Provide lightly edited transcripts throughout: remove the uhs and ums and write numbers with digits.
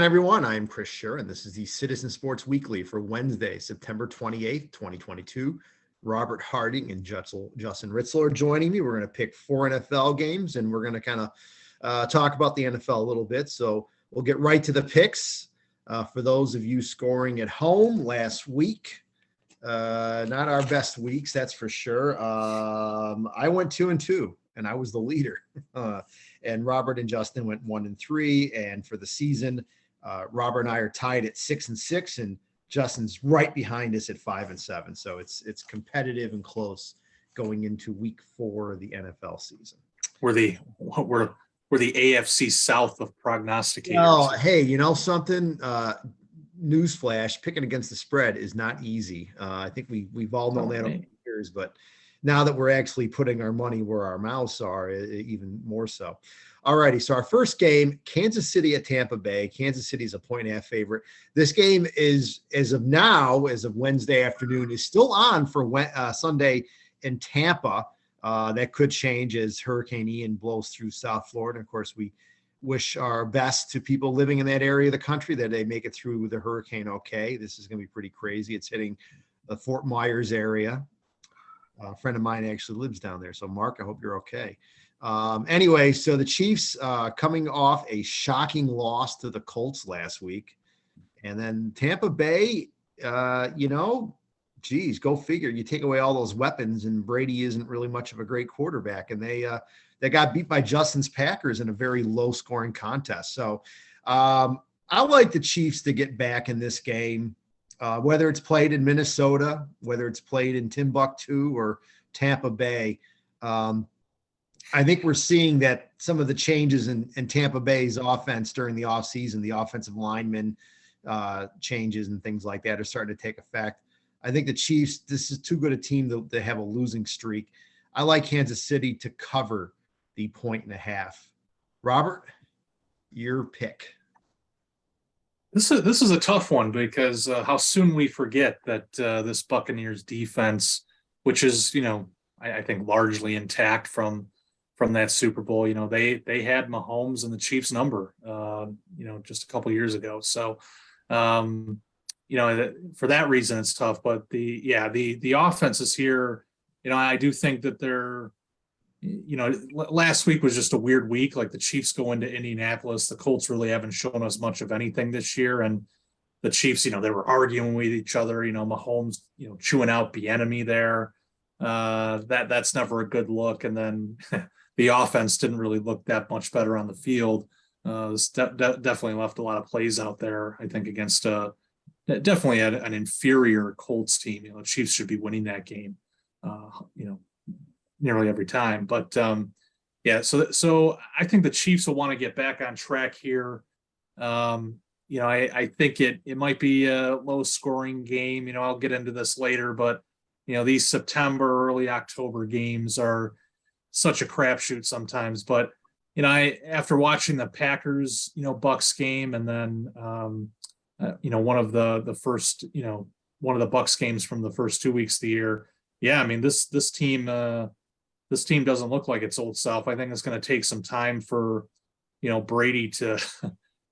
Everyone, I'm Chris Scher, and this is the Citizen Sports Weekly for Wednesday, September 28th, 2022. Robert Harding and Justin Ritzler are joining me. We're going to pick 4 NFL games, and we're going to kind of talk about the NFL a little bit. So we'll get right to the picks. For those of you scoring at home last week, not our best weeks, that's for sure. I went 2-2, and I was the leader. And Robert and Justin went 1-3, and for the season, Robert and I are tied at 6-6, and Justin's right behind us at 5-7. So it's competitive and close going into week 4 of the NFL season. We're the AFC South of prognosticators. Oh, hey, you know something? Newsflash: picking against the spread is not easy. I think we've all known that over the years, but now that we're actually putting our money where our mouths are, even more so. All righty, so our first game, Kansas City at Tampa Bay. Kansas City is a 1.5 favorite. This game is, as of now, as of Wednesday afternoon, is still on for Sunday in Tampa. That could change as Hurricane Ian blows through South Florida. Of course, we wish our best to people living in that area of the country that they make it through the hurricane okay. This is going to be pretty crazy. It's hitting the Fort Myers area. A friend of mine actually lives down there. So, Mark, I hope you're okay. Anyway, so the Chiefs coming off a shocking loss to the Colts last week. And then Tampa Bay, geez, go figure. You take away all those weapons, and Brady isn't really much of a great quarterback. And they got beat by Justin's Packers in a very low-scoring contest. So I like the Chiefs to get back in this game. Whether it's played in Minnesota, whether it's played in Timbuktu or Tampa Bay, I think we're seeing that some of the changes in Tampa Bay's offense during the offseason, the offensive lineman changes and things like that are starting to take effect. I think the Chiefs, this is too good a team to have a losing streak. I like Kansas City to cover the 1.5. Robert, your pick. This is a tough one because how soon we forget that this Buccaneers defense, which is, I think largely intact from that Super Bowl, they had Mahomes and the Chiefs number, just a couple years ago. So, for that reason, it's tough. But the offense is here. I do think that they're, last week was just a weird week. Like the Chiefs go into Indianapolis, the Colts really haven't shown us much of anything this year, and the Chiefs, they were arguing with each other. Mahomes, chewing out the enemy there. That's never a good look. And then the offense didn't really look that much better on the field. Definitely left a lot of plays out there, I think, against definitely an inferior Colts team. The Chiefs should be winning that game, nearly every time. But so I think the Chiefs will want to get back on track here. I think it might be a low scoring game. I'll get into this later, but these September, early October games are such a crapshoot sometimes. But after watching the Packers, Bucks game, and then one of the first, one of the Bucks games from the first 2 weeks of the year. Yeah, I mean this team doesn't look like its old self. I think it's going to take some time for Brady to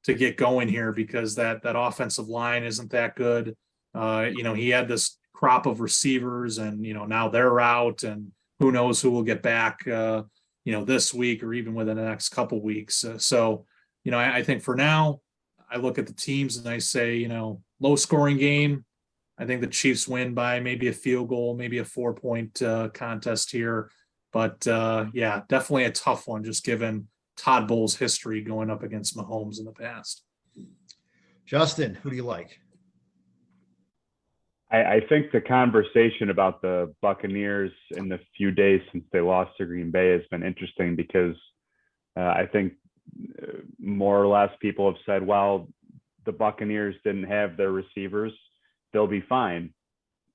get going here because that offensive line isn't that good. He had this crop of receivers, and now they're out, and who knows who will get back this week or even within the next couple weeks. I think for now I look at the teams and I say, low scoring game. I think the Chiefs win by maybe a field goal, maybe a 4-point contest here. But definitely a tough one, just given Todd Bowles' history going up against Mahomes in the past. Justin, who do you like? I think the conversation about the Buccaneers in the few days since they lost to Green Bay has been interesting because I think more or less people have said, well, the Buccaneers didn't have their receivers, they'll be fine.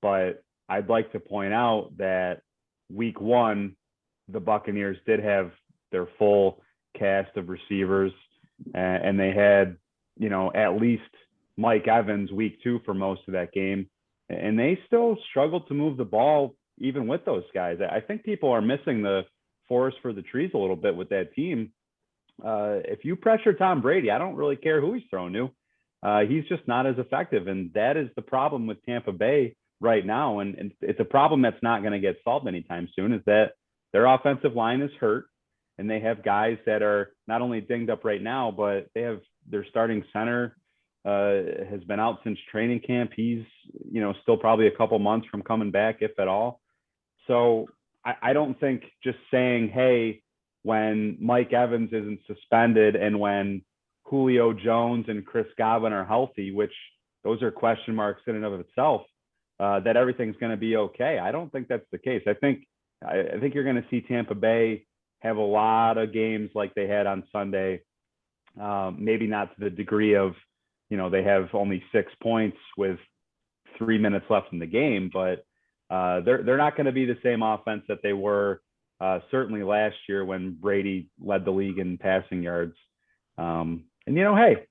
But I'd like to point out that week 1, the Buccaneers did have their full cast of receivers, and they had, at least Mike Evans week 2 for most of that game. And they still struggled to move the ball even with those guys. I think people are missing the forest for the trees a little bit with that team. If you pressure Tom Brady, I don't really care who he's throwing to. he's just not as effective. And that is the problem with Tampa Bay right now. And it's a problem that's not going to get solved anytime soon, is that their offensive line is hurt. And they have guys that are not only dinged up right now, but they have their starting center has been out since training camp. He's, still probably a couple months from coming back, if at all. So I don't think just saying, hey, when Mike Evans isn't suspended and when Julio Jones and Chris Godwin are healthy, which those are question marks in and of itself, that everything's going to be okay. I don't think that's the case. I think you're going to see Tampa Bay have a lot of games like they had on Sunday. Maybe not to the degree of, they have only 6 points with 3 minutes left in the game, but they're not going to be the same offense that they were certainly last year when Brady led the league in passing yards. Hey,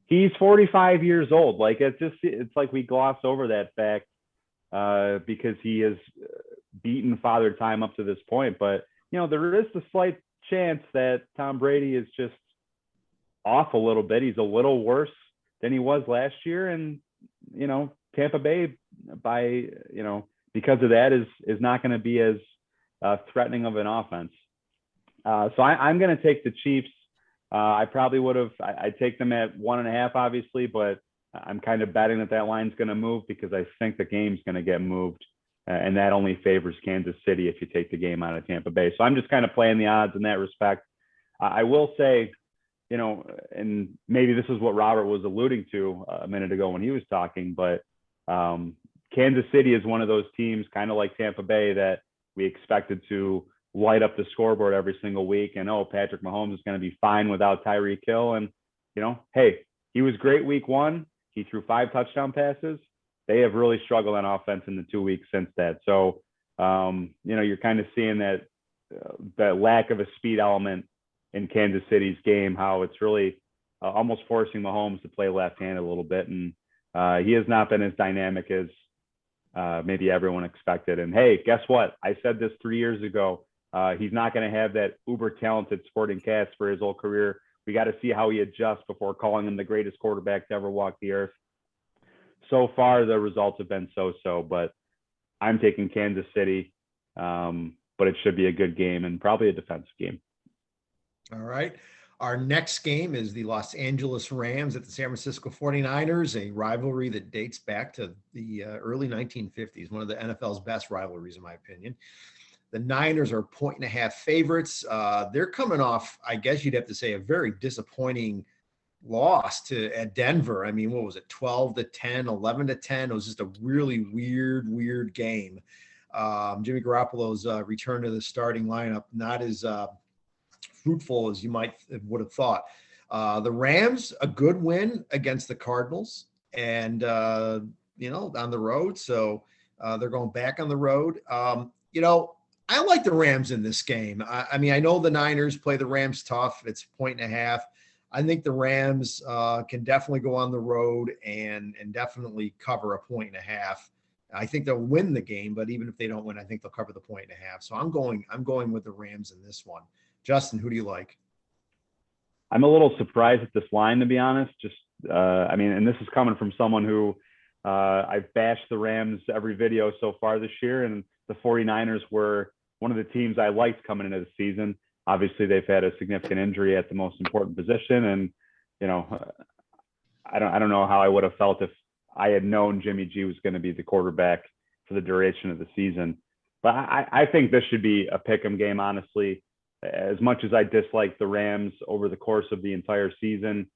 he's 45 years old. Like it's like we gloss over that fact because he has beaten Father Time up to this point. But there is the slight chance that Tom Brady is just off a little bit. He's a little worse than he was last year, and Tampa Bay because of that is not going to be as threatening of an offense. So I'm going to take the Chiefs. I probably would have. I'd take them at 1.5, obviously, but I'm kind of betting that line's going to move because I think the game's going to get moved, and that only favors Kansas City if you take the game out of Tampa Bay. So I'm just kind of playing the odds in that respect. I will say, and maybe this is what Robert was alluding to a minute ago when he was talking, but Kansas City is one of those teams, kind of like Tampa Bay, that we expected to light up the scoreboard every single week. And, Patrick Mahomes is going to be fine without Tyreek Hill. And, hey, he was great week 1. He threw 5 touchdown passes. They have really struggled on offense in the 2 weeks since that. So, you're kind of seeing that lack of a speed element in Kansas City's game, how it's really almost forcing Mahomes to play left-handed a little bit. And he has not been as dynamic as maybe everyone expected. And hey, guess what? I said this 3 years ago. He's not going to have that uber talented sporting cast for his whole career. We got to see how he adjusts before calling him the greatest quarterback to ever walk the earth. So far, the results have been so-so, but I'm taking Kansas City. But it should be a good game and probably a defensive game. All right. Our next game is the Los Angeles Rams at the San Francisco 49ers, a rivalry that dates back to the early 1950s, one of the NFL's best rivalries, in my opinion. The Niners are 1.5 favorites. They're coming off, I guess you'd have to say, a very disappointing loss at Denver. I mean, what was it, 12-10, 11-10? It was just a really weird game. Jimmy Garoppolo's return to the starting lineup, not as fruitful as you would have thought. The Rams, a good win against the Cardinals and, on the road. So they're going back on the road. I like the Rams in this game. I mean, I know the Niners play the Rams tough. It's 1.5. I think the Rams can definitely go on the road and definitely cover a 1.5. I think they'll win the game, but even if they don't win, I think they'll cover the 1.5. So I'm going with the Rams in this one. Justin, who do you like? I'm a little surprised at this line, to be honest. And this is coming from someone who I've bashed the Rams every video so far this year, and the 49ers were one of the teams I liked coming into the season. Obviously, they've had a significant injury at the most important position, and I don't know how I would have felt if I had known Jimmy G was going to be the quarterback for the duration of the season. But I think this should be a pick'em game, honestly. As much as I dislike the Rams over the course of the entire season,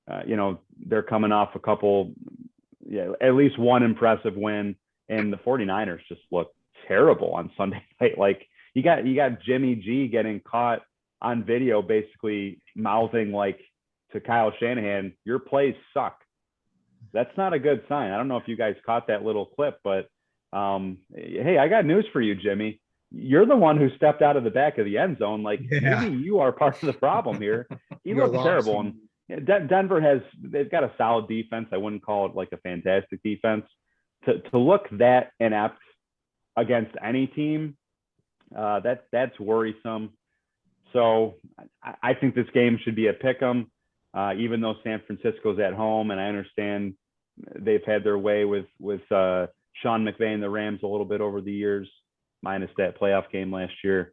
they're coming off a couple, at least one impressive win, and the 49ers just look terrible on Sunday night. Like you got Jimmy G getting caught on video, basically mouthing to Kyle Shanahan, "Your plays suck." That's not a good sign. I don't know if you guys caught that little clip, but hey, I got news for you, Jimmy. You're the one who stepped out of the back of the end zone. Maybe you are part of the problem here. He looked terrible. And Denver they've got a solid defense. I wouldn't call it a fantastic defense. To look that inept against any team, that's worrisome. So I think this game should be a pick 'em. even though San Francisco's at home, and I understand they've had their way with Sean McVay and the Rams a little bit over the years, minus that playoff game last year.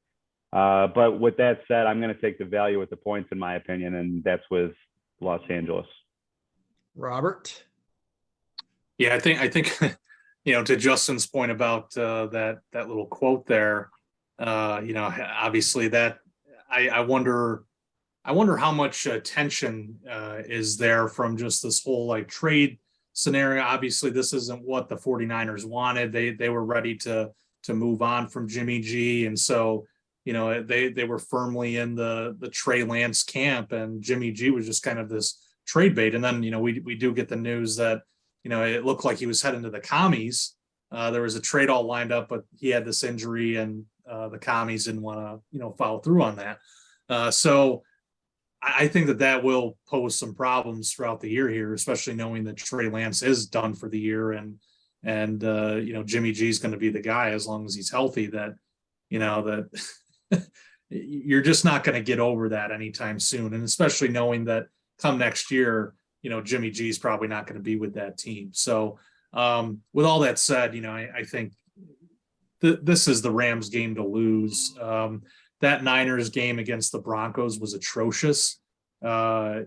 But with that said, I'm going to take the value with the points, in my opinion, and that's with Los Angeles. Robert? Yeah, I think to Justin's point about that little quote there, obviously that I wonder how much tension is there from just this whole like trade scenario. Obviously, this isn't what the 49ers wanted. They were ready to move on from Jimmy G, and so they were firmly in the Trey Lance camp, and Jimmy G was just kind of this trade bait. And then we do get the news that it looked like he was heading to the commies. There was a trade all lined up, but he had this injury, and the commies didn't want to follow through on that. So I think that will pose some problems throughout the year here, especially knowing that Trey Lance is done for the year, and Jimmy G is going to be the guy as long as he's healthy. That you're just not going to get over that anytime soon, and especially knowing that come next year, Jimmy G is probably not going to be with that team. So with all that said, I think this is the Rams game to lose. That Niners game against the Broncos was atrocious. Fortunately,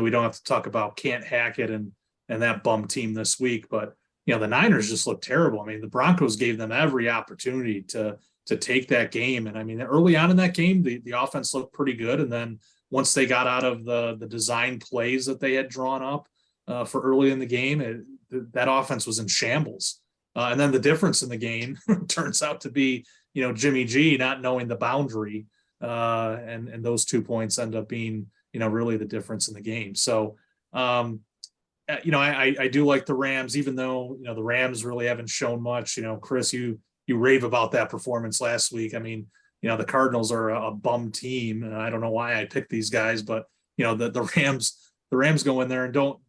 we don't have to talk about Can't Hackett and that bum team this week, but the Niners just looked terrible. I mean, the Broncos gave them every opportunity to take that game. And I mean, early on in that game, the offense looked pretty good. And then once they got out of the design plays that they had drawn up for early in the game, that offense was in shambles. And then the difference in the game turns out to be, Jimmy G not knowing the boundary, and those 2 points end up being, really the difference in the game. So, I do like the Rams, even though, the Rams really haven't shown much. Chris, you rave about that performance last week. I mean, the Cardinals are a bum team, and I don't know why I picked these guys, but the Rams go in there and don't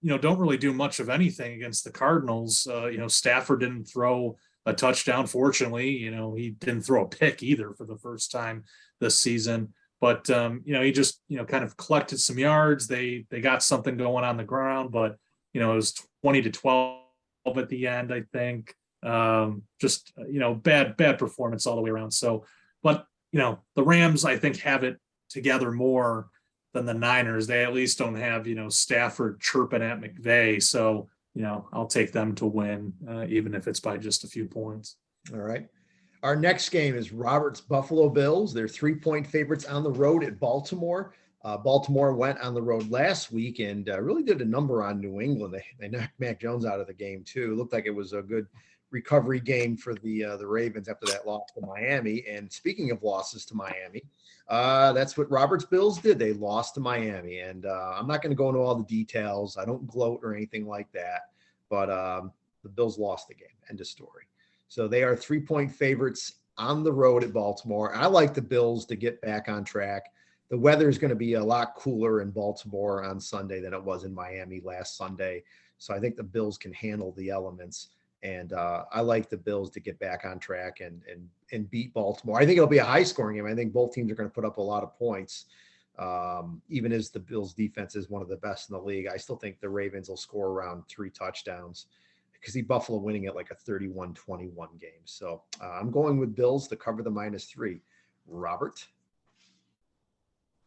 really do much of anything against the Cardinals. Stafford didn't throw a touchdown. Fortunately, he didn't throw a pick either for the first time this season. But he just kind of collected some yards. They got something going on the ground, but it was 20-12 at the end, I think. Just bad performance all the way around. So, but the Rams, I think, have it together more than the Niners. They at least don't have Stafford chirping at McVay. So I'll take them to win, even if it's by just a few points. All right. Our next game is Robert's Buffalo Bills. They're 3-point favorites on the road at Baltimore. Baltimore went on the road last week and really did a number on New England. They knocked Mac Jones out of the game too. It looked like it was a good recovery game for the Ravens after that loss to Miami. And speaking of losses to Miami, that's what Robert's Bills did. They lost to Miami. And I'm not going to go into all the details. I don't gloat or anything like that. But the Bills lost the game. End of story. So they are 3-point favorites on the road at Baltimore. I like the Bills to get back on track. The weather is going to be a lot cooler in Baltimore on Sunday than it was in Miami last Sunday. So I think the Bills can handle the elements. And I like the Bills to get back on track and beat Baltimore. I think it'll be a high-scoring game. I think both teams are going to put up a lot of points. Even as the Bills' defense is one of the best in the league, I still think the Ravens will score around 3 touchdowns. I could see Buffalo winning it like a 31-21 game. So I'm going with Bills to cover the -3. Robert?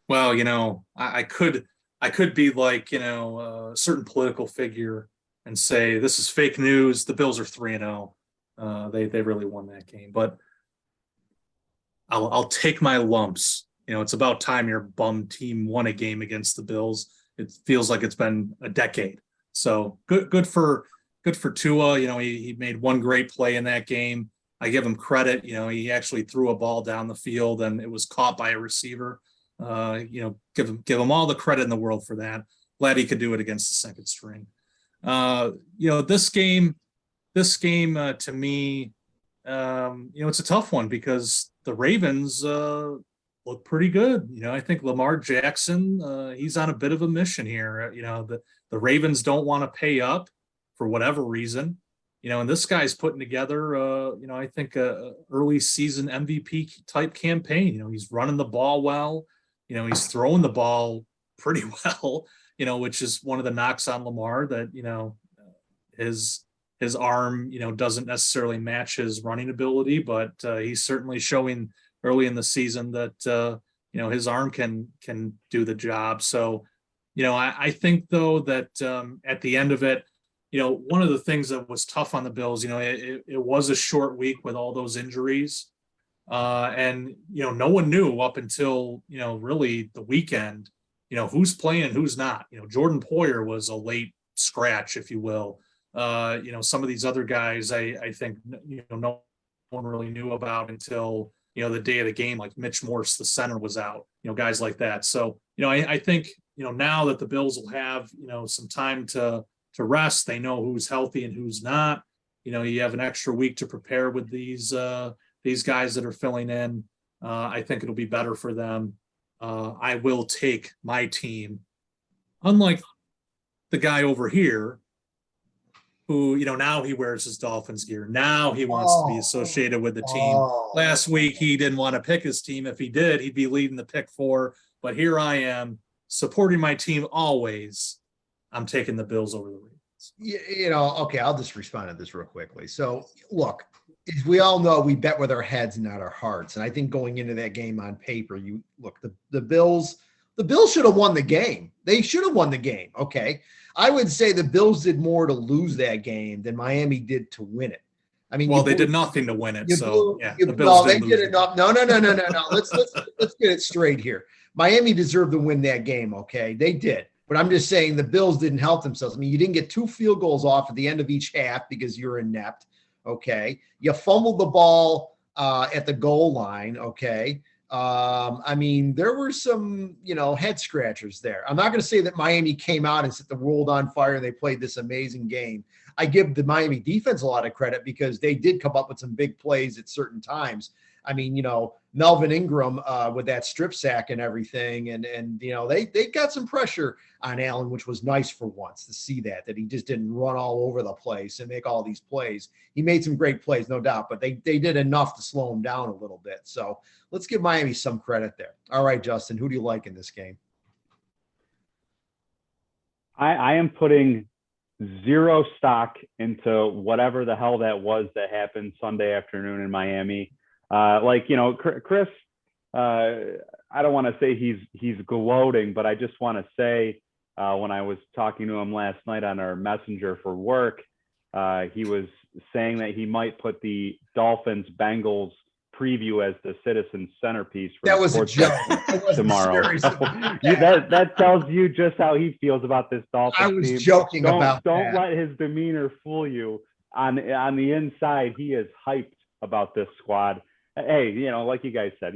Well, I could be like, a certain political figure and say this is fake news. The Bills are 3-0. They really won that game. But I'll take my lumps. It's about time your bum team won a game against the Bills. It feels like it's been a decade. So good for Tua. He made one great play in that game. I give him credit. He actually threw a ball down the field and it was caught by a receiver. Give him all the credit in the world for that. Glad he could do it against the second string. This game to me, it's a tough one because the Ravens look pretty good. I think Lamar Jackson, he's on a bit of a mission here. The Ravens don't want to pay up for whatever reason, and this guy's putting together, I think a early season MVP type campaign. He's running the ball well. he's throwing the ball pretty well, which is one of the knocks on Lamar, that, his arm, doesn't necessarily match his running ability, but he's certainly showing early in the season that, his arm can do the job. So, I think though that at the end of it, one of the things that was tough on the Bills, it was a short week with all those injuries. And, no one knew up until, really the weekend, who's playing and who's not. Jordan Poyer was a late scratch, if you will. Some of these other guys, I think, no one really knew about until, the day of the game, like Mitch Morse, the center, was out, guys like that. So, I think, now that the Bills will have, some time to rest, they know who's healthy and who's not. You have an extra week to prepare with these guys that are filling in. I think it'll be better for them. I will take my team, unlike the guy over here, who, now he wears his Dolphins gear. Now he wants to be associated with the team. Last week, he didn't want to pick his team. If he did, he'd be leading the pick 4. But here I am, supporting my team always. I'm taking the Bills over the Ravens. Okay, I'll just respond to this real quickly. So, look, as we all know, we bet with our heads and not our hearts. And I think going into that game on paper, the Bills should have won the game. They should have won the game. Okay. I would say the Bills did more to lose that game than Miami did to win it. I mean, they did nothing to win it. The Bills they did enough. No. Let's get it straight here. Miami deserved to win that game. Okay. They did. But I'm just saying the Bills didn't help themselves. I mean, you didn't get 2 field goals off at the end of each half because you're inept. Okay. You fumbled the ball at the goal line. Okay. I mean, there were some, head scratchers there. I'm not going to say that Miami came out and set the world on fire and they played this amazing game. I give the Miami defense a lot of credit because they did come up with some big plays at certain times. I mean, Melvin Ingram with that strip sack and everything. And they got some pressure on Allen, which was nice for once to see that he just didn't run all over the place and make all these plays. He made some great plays, no doubt, but they did enough to slow him down a little bit. So let's give Miami some credit there. All right, Justin, who do you like in this game? I am putting zero stock into whatever the hell that was that happened Sunday afternoon in Miami. Chris, I don't want to say he's gloating, but I just want to say when I was talking to him last night on our messenger for work, he was saying that he might put the Dolphins-Bengals preview as the Citizen centerpiece for that was a joke tomorrow. So, that tells you just how he feels about this Dolphins team. I was joking about Don't that. let his demeanor fool you. On the inside, he is hyped about this squad. Hey, like you guys said,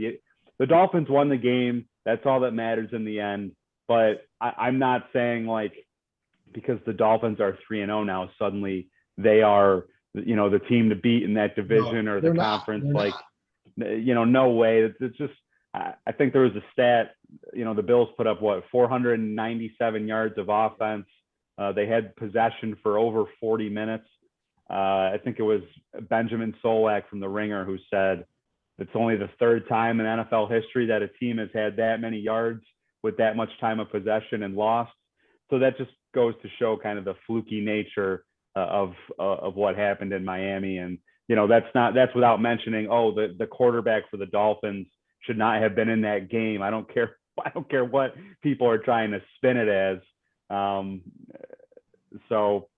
the Dolphins won the game. That's all that matters in the end. But I'm not saying because the Dolphins are 3-0 now, suddenly they are, the team to beat in that division or the conference. No way. It's just, I think there was a stat, the Bills put up 497 yards of offense. They had possession for over 40 minutes. I think it was Benjamin Solak from The Ringer who said it's only the 3rd time in NFL history that a team has had that many yards with that much time of possession and lost. So that just goes to show kind of the fluky nature of what happened in Miami. And, that's without mentioning, the quarterback for the Dolphins should not have been in that game. I don't care what people are trying to spin it as. So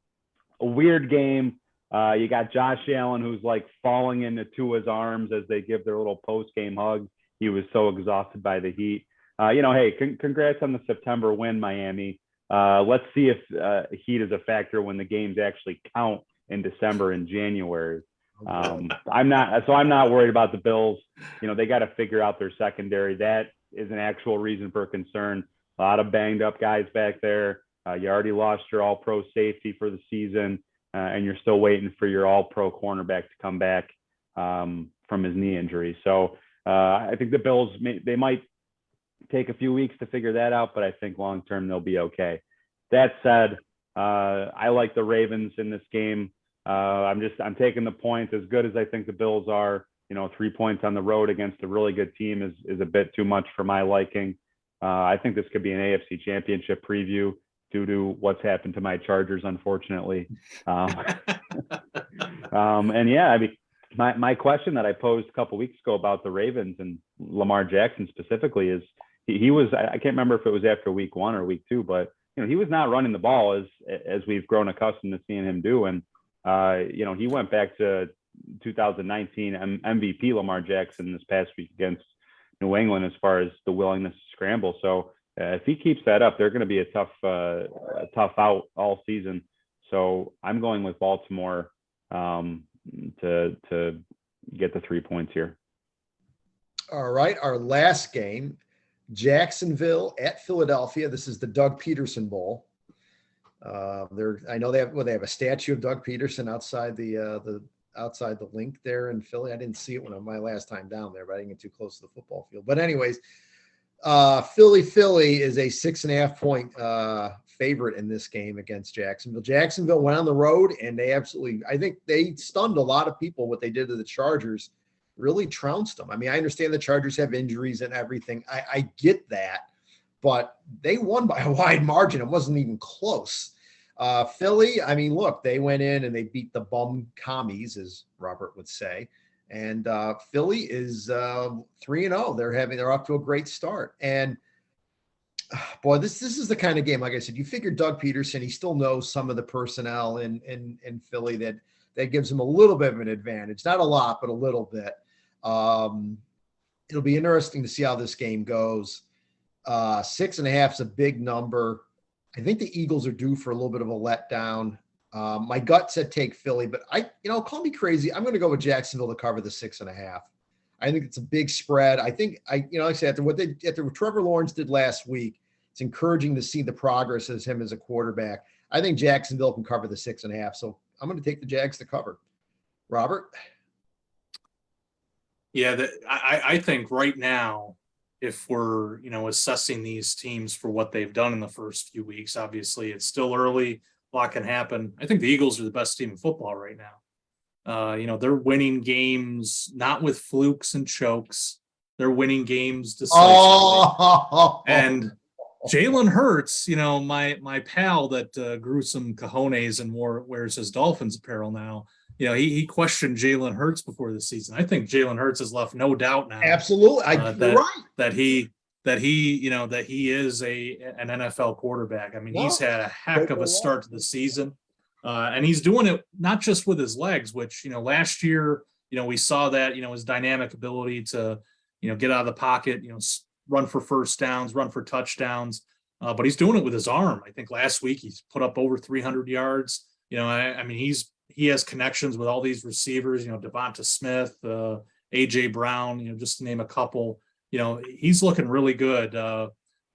a weird game. You got Josh Allen, who's falling into Tua's arms as they give their little post-game hug. He was so exhausted by the heat. Hey, congrats on the September win, Miami. Let's see if heat is a factor when the games actually count in December and January. I'm not worried about the Bills. They got to figure out their secondary. That is an actual reason for concern. A lot of banged up guys back there. You already lost your all-pro safety for the season. And you're still waiting for your all-pro cornerback to come back from his knee injury. So I think the Bills, they might take a few weeks to figure that out, but I think long-term they'll be okay. That said, I like the Ravens in this game. I'm taking the points. As good as I think the Bills are, 3 points on the road against a really good team is a bit too much for my liking. I think this could be an AFC Championship preview due to what's happened to my Chargers, unfortunately. And yeah, I mean, my question that I posed a couple weeks ago about the Ravens and Lamar Jackson specifically is he was, I can't remember if it was after week 1 or week 2, but he was not running the ball as we've grown accustomed to seeing him do. And he went back to 2019 MVP Lamar Jackson this past week against New England as far as the willingness to scramble. So if he keeps that up, they're going to be a tough out all season. So I'm going with Baltimore to get the 3 points here. All right, our last game, Jacksonville at Philadelphia. This is the Doug Peterson Bowl. I know they have a statue of Doug Peterson outside the link there in Philly. I didn't see it my last time down there, but I didn't get too close to the football field. But anyways, Philly is a 6.5 point favorite in this game against Jacksonville. Jacksonville went on the road and I think they stunned a lot of people. What they did to the Chargers really trounced them. I mean, I understand the Chargers have injuries and everything. I get that, but they won by a wide margin. It wasn't even close. Philly, I mean, look, they went in and they beat the bum commies, as Robert would say. And Philly is 3-0. They're off to a great start. And boy, this is the kind of game, like I said, you figure Doug Peterson, he still knows some of the personnel in Philly that gives him a little bit of an advantage. Not a lot, but a little bit. It'll be interesting to see how this game goes. 6.5 is a big number. I think the Eagles are due for a little bit of a letdown. My gut said take Philly, but call me crazy. I'm going to go with Jacksonville to cover the 6.5. I think it's a big spread. I think like I said, after what Trevor Lawrence did last week, it's encouraging to see the progress as him as a quarterback. I think Jacksonville can cover the 6.5. So I'm going to take the Jags to cover. Robert? Yeah, I think right now, if we're, assessing these teams for what they've done in the first few weeks, obviously it's still early, a lot can happen. I think the Eagles are the best team in football right now. They're winning games, not with flukes and chokes. They're winning games decisively. And Jalen Hurts, my pal that grew some cojones and wears his Dolphins apparel now, he questioned Jalen Hurts before the season. I think Jalen Hurts has left no doubt now. Absolutely. That he is an NFL quarterback. I mean, he's had a heck of a start to the season. And he's doing it not just with his legs, which, last year, we saw that, his dynamic ability to, get out of the pocket, run for first downs, run for touchdowns. But he's doing it with his arm. I think last week he's put up over 300 yards. I mean, he has connections with all these receivers, Devonta Smith, AJ Brown, just to name a couple. He's looking really good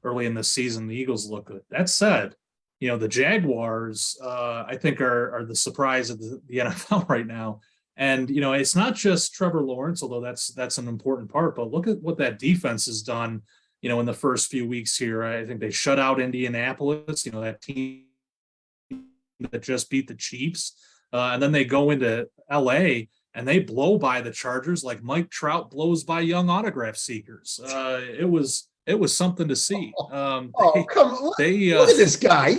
early in the season. The Eagles look good. That said, the Jaguars, I think are the surprise of the NFL right now. And, it's not just Trevor Lawrence, although that's an important part, but look at what that defense has done, in the first few weeks here. I think they shut out Indianapolis, that team that just beat the Chiefs. And then they go into LA and they blow by the Chargers like Mike Trout blows by young autograph seekers. It was something to see. Come on. Look at this guy.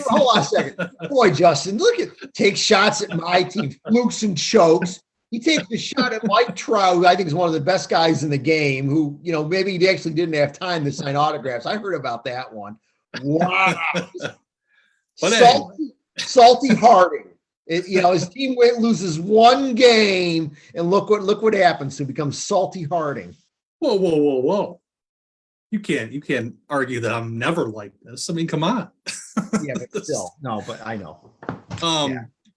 Hold on a second. Boy, Justin, take shots at my team, flukes and chokes. He takes the shot at Mike Trout, who I think is one of the best guys in the game, who, maybe he actually didn't have time to sign autographs. I heard about that one. Wow. Salty Harding. His team loses one game, and look what happens. He becomes Salty Harding. Whoa. You can't argue that I'm never like this. I mean, come on. Yeah, but still. No, but I know.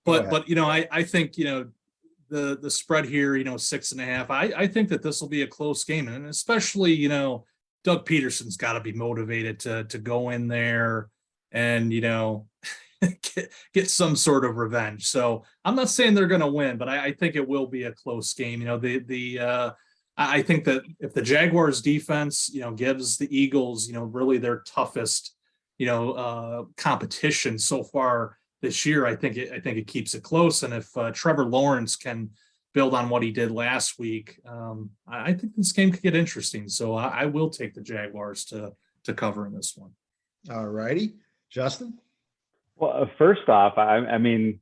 But I think, the spread here, 6.5. I think that this will be a close game. And especially, Doug Peterson's got to be motivated to go in there and, get some sort of revenge. So I'm not saying they're going to win, but I think it will be a close game. I think that if the Jaguars defense, gives the Eagles, really their toughest, competition so far this year, I think it keeps it close. And if Trevor Lawrence can build on what he did last week, I think this game could get interesting. So I will take the Jaguars to to cover in this one. All righty, Justin. Well, first off, I mean,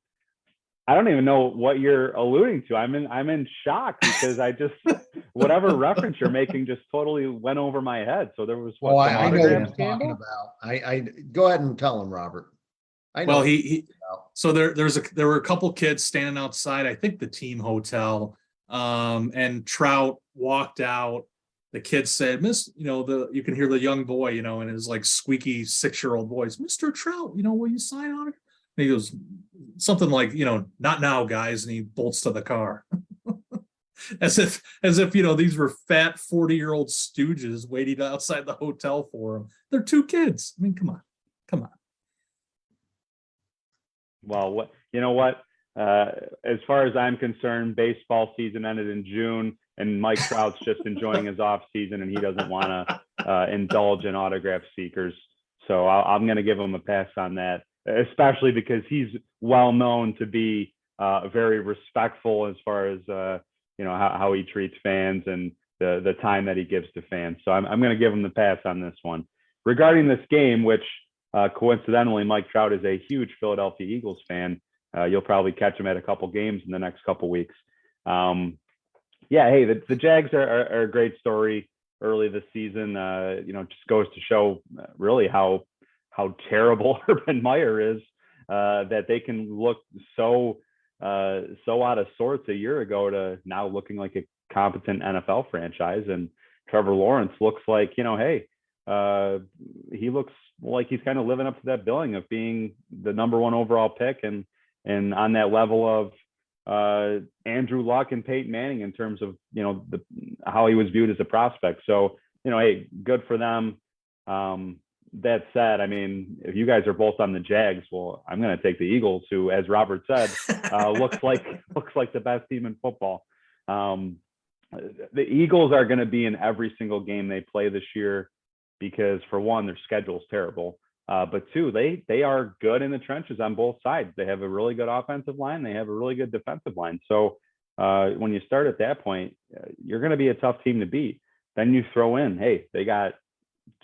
I don't even know what you're alluding to. I'm in shock because I just whatever reference you're making just totally went over my head. So there was Well, I know what autograph I'm scandal? talking about. I go ahead and tell him, Robert. I know. Well, so there were a couple kids standing outside, I think the team hotel, and Trout walked out. The kid said, you can hear the young boy, in his like squeaky 6-year-old voice, Mr. Trout, will you sign on it? And he goes something like, not now, guys. And he bolts to the car as if, these were fat 40-year-old stooges waiting outside the hotel for him. They're 2 kids. I mean, come on. Well, as far as I'm concerned, baseball season ended in June, and Mike Trout's just enjoying his off season, and he doesn't want to indulge in autograph seekers. So I'm going to give him a pass on that, especially because he's well known to be very respectful as far as how he treats fans and the time that he gives to fans. So I'm going to give him the pass on this one. Regarding this game, which coincidentally, Mike Trout is a huge Philadelphia Eagles fan. You'll probably catch him at a couple games in the next couple weeks. Hey, the Jags are a great story early this season. Just goes to show really how terrible Urban Meyer is, that they can look so out of sorts a year ago to now looking like a competent NFL franchise. And Trevor Lawrence looks like, he looks like he's kind of living up to that billing of being the number 1 overall pick and on that level of Andrew Luck and Peyton Manning in terms of, how he was viewed as a prospect. So, hey, good for them. That said, I mean, if you guys are both on the Jags, well, I'm going to take the Eagles, who, as Robert said, looks like the best team in football. The Eagles are going to be in every single game they play this year because, for one, their schedule is terrible. But 2, they are good in the trenches on both sides. They have a really good offensive line. They have a really good defensive line. So when you start at that point, you're going to be a tough team to beat. Then you throw in, hey, they got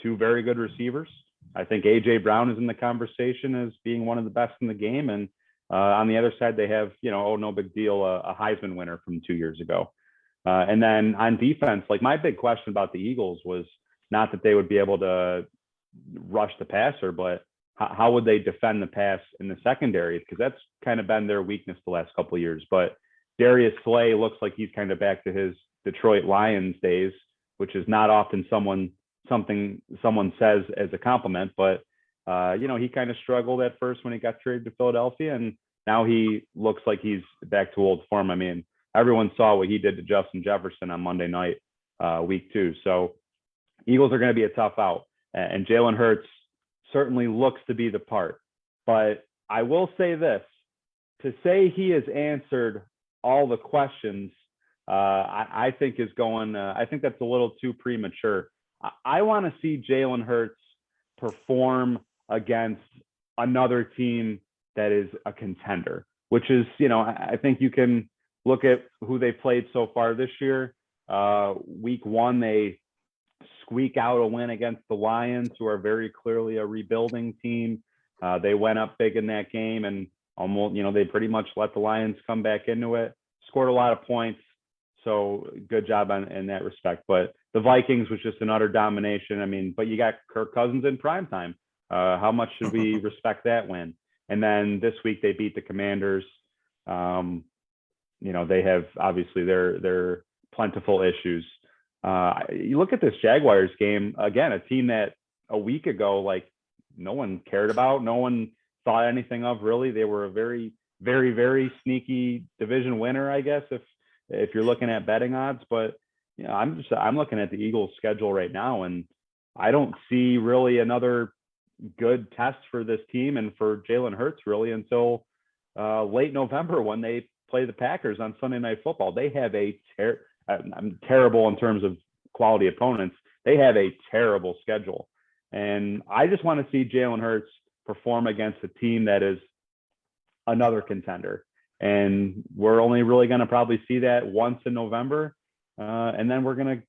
2 very good receivers. I think A.J. Brown is in the conversation as being one of the best in the game. And on the other side, they have, no big deal, a Heisman winner from 2 years ago. And then on defense, like my big question about the Eagles was not that they would be able to rush the passer, but how would they defend the pass in the secondary? Because that's kind of been their weakness the last couple of years. But Darius Slay looks like he's kind of back to his Detroit Lions days, which is not often something someone says as a compliment, but he kind of struggled at first when he got traded to Philadelphia, and now he looks like he's back to old form. I mean, everyone saw what he did to Justin Jefferson on Monday night, week 2. So Eagles are going to be a tough out, and Jalen Hurts certainly looks to be the part. But I will say this, to say he has answered all the questions, I think is going, I think that's a little too premature. I want to see Jalen Hurts perform against another team that is a contender, which is, I think you can look at who they played so far this year. Week 1, they squeak out a win against the Lions, who are very clearly a rebuilding team. They went up big in that game and almost, they pretty much let the Lions come back into it, scored a lot of points. So good job in that respect. But the Vikings was just an utter domination. I mean, but you got Kirk Cousins in primetime. How much should we respect that win? And then this week they beat the Commanders. They have obviously their plentiful issues. You look at this Jaguars game, again, a team that a week ago, like no one cared about, no one thought anything of really. They were a very, very, very sneaky division winner, I guess, if you're looking at betting odds. But I'm looking at the Eagles schedule right now, and I don't see really another good test for this team and for Jalen Hurts really until late November when they play the Packers on Sunday Night Football. They have I'm terrible in terms of quality opponents. They have a terrible schedule. And I just want to see Jalen Hurts perform against a team that is another contender. And we're only really going to probably see that once in November. And then we're going to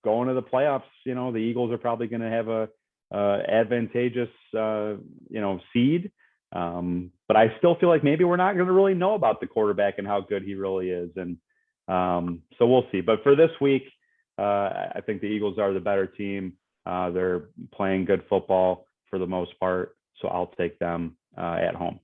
go into the playoffs. The Eagles are probably going to have a advantageous, seed. But I still feel like maybe we're not going to really know about the quarterback and how good he really is. And so we'll see. But for this week, I think the Eagles are the better team. They're playing good football for the most part. So I'll take them at home.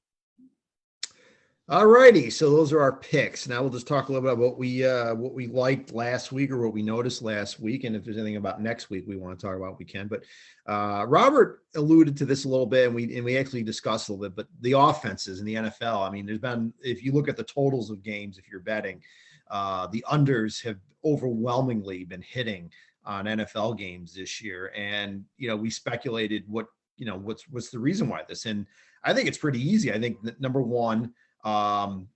All righty. So those are our picks. Now we'll just talk a little bit about what we liked last week or what we noticed last week. And if there's anything about next week we want to talk about, we can. But Robert alluded to this a little bit, and we actually discussed a little bit, but the offenses in the NFL, I mean, there's been, if you look at the totals of games, if you're betting, the unders have overwhelmingly been hitting on NFL games this year. And, we speculated what's the reason why this, and I think it's pretty easy. I think that number one, the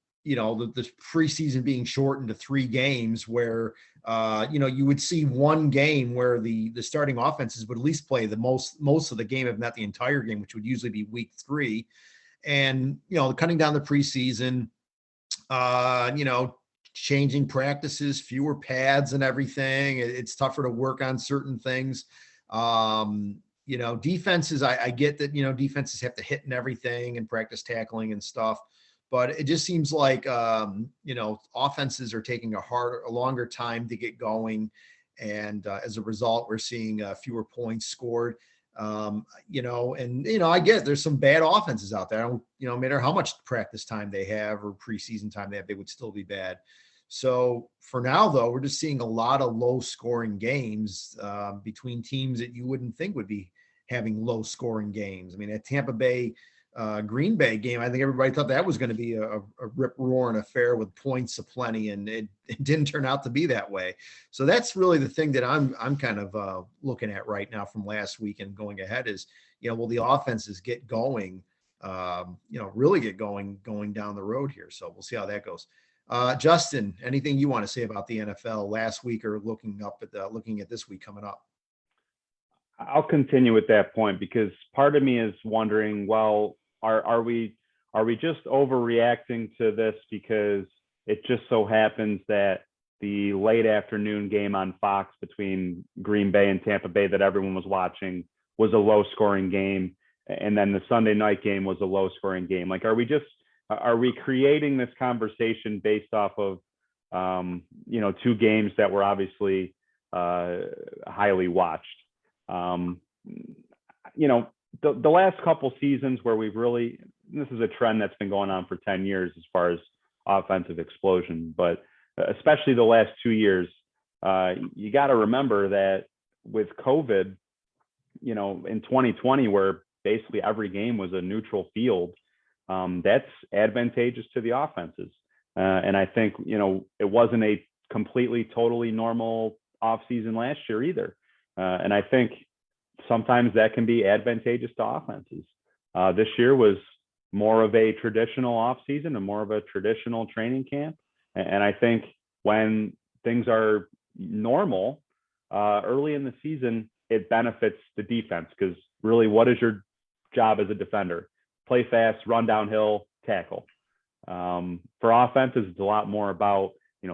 preseason being shortened to 3 games where, you would see one game where the starting offenses would at least play the most of the game, if not the entire game, which would usually be week 3. And, cutting down the preseason, changing practices, fewer pads and everything. It's tougher to work on certain things. Defenses, I get that, defenses have to hit and everything and practice tackling and stuff. But it just seems like, offenses are taking a longer time to get going. And as a result, we're seeing fewer points scored. I get there's some bad offenses out there. No matter how much practice time they have or preseason time they have, they would still be bad. So for now, though, we're just seeing a lot of low scoring games between teams that you wouldn't think would be having low scoring games. I mean, at Tampa Bay, Green Bay game, I think everybody thought that was going to be a rip roaring affair with points aplenty, and it didn't turn out to be that way. So that's really the thing that I'm kind of looking at right now from last week and going ahead is, will the offenses get going, really get going down the road here. So we'll see how that goes. Justin, anything you want to say about the NFL last week or looking at this week coming up? I'll continue with that point because part of me is wondering, well, are we just overreacting to this because it just so happens that the late afternoon game on Fox between Green Bay and Tampa Bay that everyone was watching was a low scoring game, and then the Sunday night game was a low scoring game? Like, are we creating this conversation based off of 2 games that were obviously highly watched? The last couple seasons where this is a trend that's been going on for 10 years as far as offensive explosion, but especially the last 2 years, you got to remember that with COVID, in 2020, where basically every game was a neutral field, that's advantageous to the offenses. And I think, it wasn't a completely, totally normal offseason last year either. And I think sometimes that can be advantageous to offenses. This year was more of a traditional offseason and more of a traditional training camp. And I think when things are normal early in the season, it benefits the defense because really, what is your job as a defender? Play fast, run downhill, tackle. For offenses, it's a lot more about,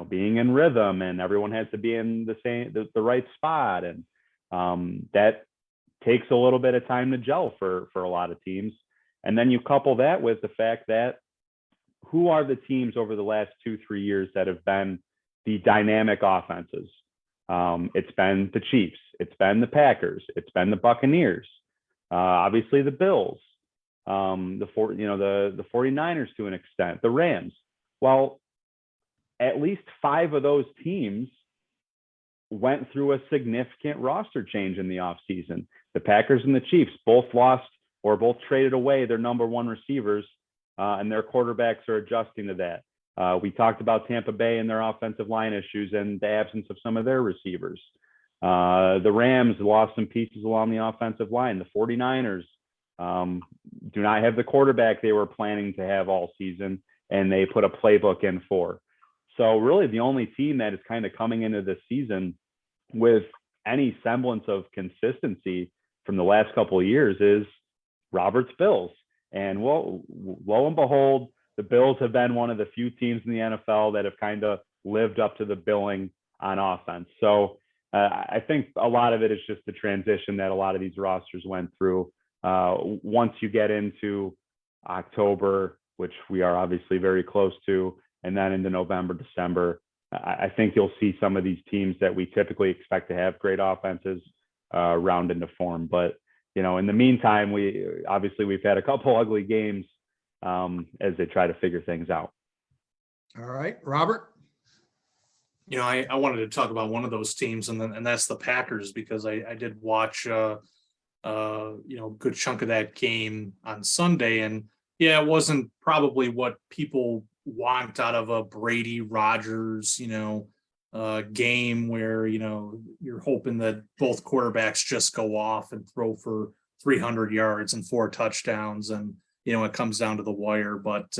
being in rhythm, and everyone has to be in the right spot. And that takes a little bit of time to gel for a lot of teams. And then you couple that with the fact that who are the teams over the last 2-3 years that have been the dynamic offenses? It's been the Chiefs, it's been the Packers, it's been the Buccaneers, obviously the Bills, the 49ers to an extent, the Rams. Well, at least 5 of those teams went through a significant roster change in the offseason. The Packers and the Chiefs both lost or both traded away their number 1 receivers, and their quarterbacks are adjusting to that. We talked about Tampa Bay and their offensive line issues and the absence of some of their receivers. The Rams lost some pieces along the offensive line. The 49ers do not have the quarterback they were planning to have all season, and they put a playbook in for. So really the only team that is kind of coming into this season with any semblance of consistency from the last couple of years is Robert's Bills. And lo and behold, the Bills have been one of the few teams in the NFL that have kind of lived up to the billing on offense. So I think a lot of it is just the transition that a lot of these rosters went through. Once you get into October, which we are obviously very close to, and then into November, December, I think you'll see some of these teams that we typically expect to have great offenses round into form. But, in the meantime, we've had a couple ugly games as they try to figure things out. All right, Robert. I wanted to talk about one of those teams, and that's the Packers, because I did watch a good chunk of that game on Sunday, and yeah, it wasn't probably what people want out of a Brady Rodgers game where you're hoping that both quarterbacks just go off and throw for 300 yards and 4 touchdowns, and it comes down to the wire. But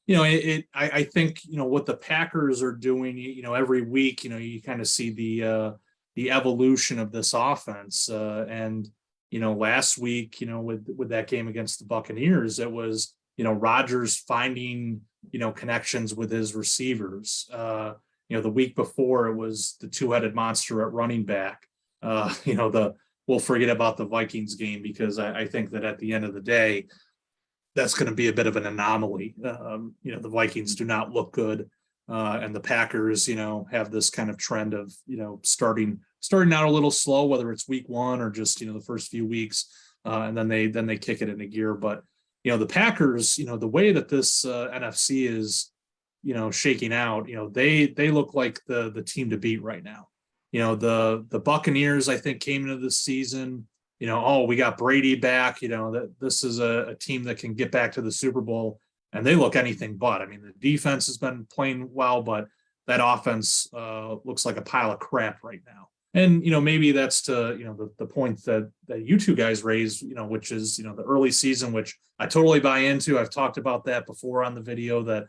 I think what the Packers are doing, every week, you kind of see the evolution of this offense. And last week, with that game against the Buccaneers, it was Rodgers finding connections with his receivers. The week before, it was the two-headed monster at running back. We'll forget about the Vikings game, because I think that at the end of the day, that's going to be a bit of an anomaly. The Vikings do not look good, and the Packers, have this kind of trend of starting out a little slow, whether it's week 1 or just the first few weeks, and then they kick it into gear. But the Packers, the way that this NFC is shaking out, they look like the team to beat right now. The Buccaneers, I think, came into this season, we got Brady back, that this is a team that can get back to the Super Bowl, and they look anything but. I mean, the defense has been playing well, but that offense looks like a pile of crap right now. And, maybe that's to, the point that you two guys raised, which is, the early season, which I totally buy into. I've talked about that before on the video, that,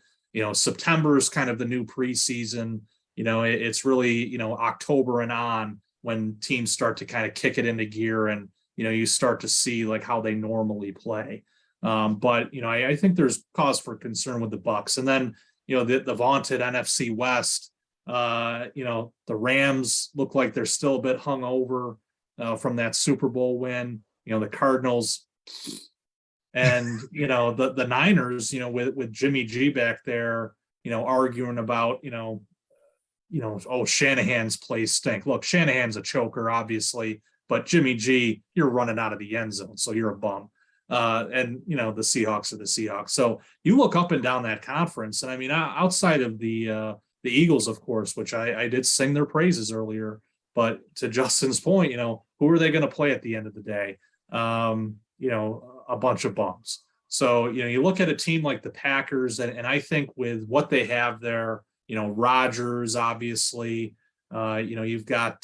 September is kind of the new preseason. It's really, October and on when teams start to kind of kick it into gear, and, you start to see like how they normally play. But, I think there's cause for concern with the Bucs. And then, the vaunted NFC West, the Rams look like they're still a bit hungover from that Super Bowl win. The Cardinals and, the Niners, with Jimmy G back there, arguing about, Shanahan's plays stink. Look, Shanahan's a choker, obviously, but Jimmy G, you're running out of the end zone, so you're a bum. And the Seahawks are the Seahawks. So you look up and down that conference, and I mean, outside of the Eagles, of course, which I did sing their praises earlier, but to Justin's point, who are they going to play at the end of the day? A bunch of bums. So, you look at a team like the Packers, and I think with what they have there, Rodgers, obviously, you've got,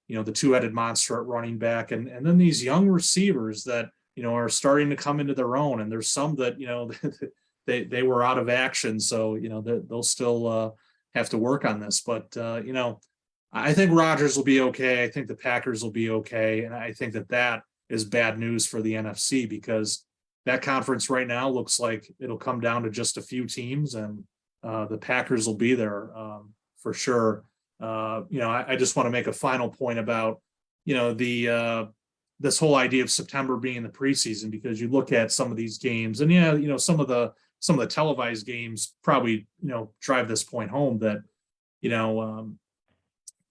the two-headed monster at running back, and then these young receivers that, are starting to come into their own. And there's some that, they were out of action. So, they'll still have to work on this. But, I think Rodgers will be okay. I think the Packers will be okay. And I think that is bad news for the NFC, because that conference right now looks like it'll come down to just a few teams, and the Packers will be there for sure. I just want to make a final point about, this whole idea of September being the preseason, because you look at some of these games, and some of the televised games probably, drive this point home that,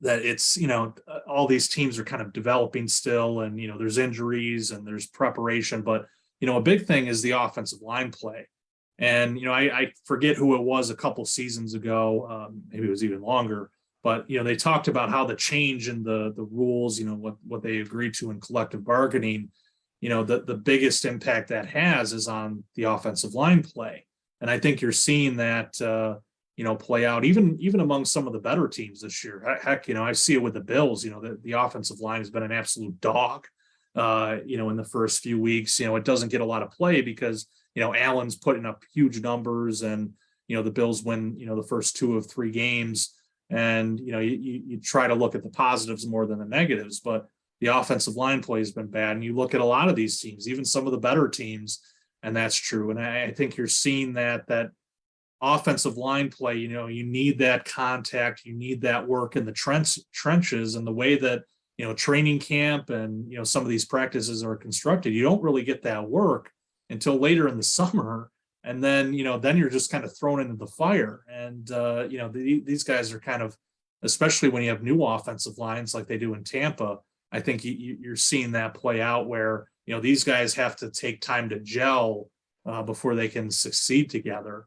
that it's, all these teams are kind of developing still, and, there's injuries and there's preparation, but, a big thing is the offensive line play. And, I forget who it was a couple seasons ago, maybe it was even longer, but, they talked about how the change in the rules, what they agreed to in collective bargaining, the biggest impact that has is on the offensive line play. And I think you're seeing that, play out even among some of the better teams this year. Heck, I see it with the Bills. The offensive line has been an absolute dog, in the first few weeks. It doesn't get a lot of play because, Allen's putting up huge numbers, and, the Bills win, the first 2 of 3 games. And, you try to look at the positives more than the negatives, but the offensive line play has been bad. And you look at a lot of these teams, even some of the better teams, and that's true. And I think you're seeing that offensive line play, you need that contact, you need that work in the trenches, and the way that, training camp and, some of these practices are constructed, you don't really get that work until later in the summer. And then, then you're just kind of thrown into the fire. And, these guys are kind of, especially when you have new offensive lines like they do in Tampa, I think you're seeing that play out where, these guys have to take time to gel before they can succeed together.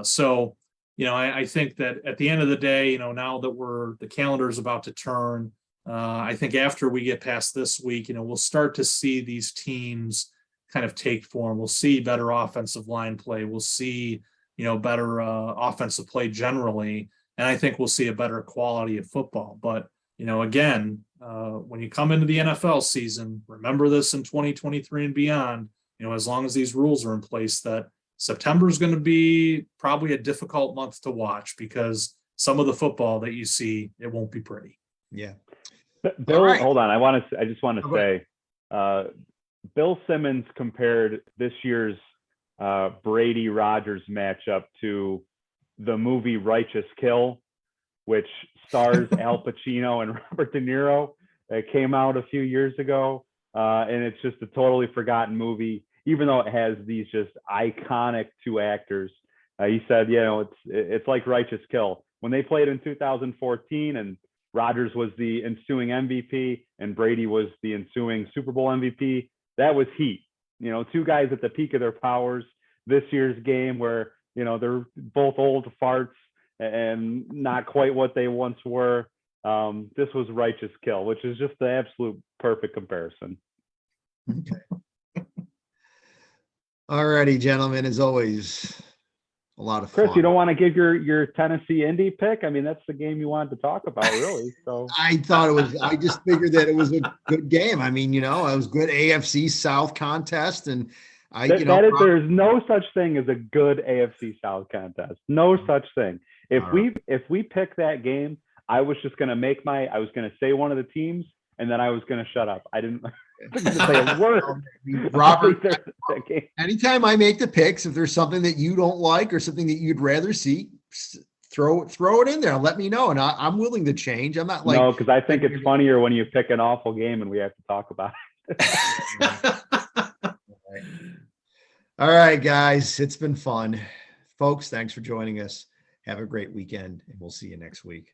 So, I think that at the end of the day, now that the calendar is about to turn, I think after we get past this week, we'll start to see these teams kind of take form. We'll see better offensive line play. We'll see, better offensive play generally. And I think we'll see a better quality of football. But, again, when you come into the NFL season, remember this in 2023 and beyond, as long as these rules are in place, that September is going to be probably a difficult month to watch, because some of the football that you see, it won't be pretty. Yeah. Bill, right. Hold on. I just want to say, Bill Simmons compared this year's Brady Rodgers matchup to the movie Righteous Kill, which stars Al Pacino and Robert De Niro. It came out a few years ago, and it's just a totally forgotten movie, even though it has these just iconic two actors. He said, it's like Righteous Kill. When they played in 2014 and Rodgers was the ensuing MVP and Brady was the ensuing Super Bowl MVP, that was heat. Two guys at the peak of their powers. This year's game where, they're both old farts and not quite what they once were. This was Righteous Kill, which is just the absolute perfect comparison. Okay. All righty, gentlemen, as always, a lot of Chris, fun. you don't want to give your Tennessee Indy pick? I mean, that's the game you wanted to talk about, really. So I just figured that it was a good game. I mean, it was good AFC South contest, and there's no such thing as a good AFC South contest. No such thing. If we pick that game, I was just going to I was going to say one of the teams, and then I was going to shut up. I didn't say a word. Robert, anytime I make the picks, if there's something that you don't like or something that you'd rather see, throw it in there. Let me know, and I'm willing to change. I'm not like, no, because I think it's funnier when you pick an awful game and we have to talk about it. All right, guys, it's been fun. Folks, thanks for joining us. Have a great weekend, and we'll see you next week.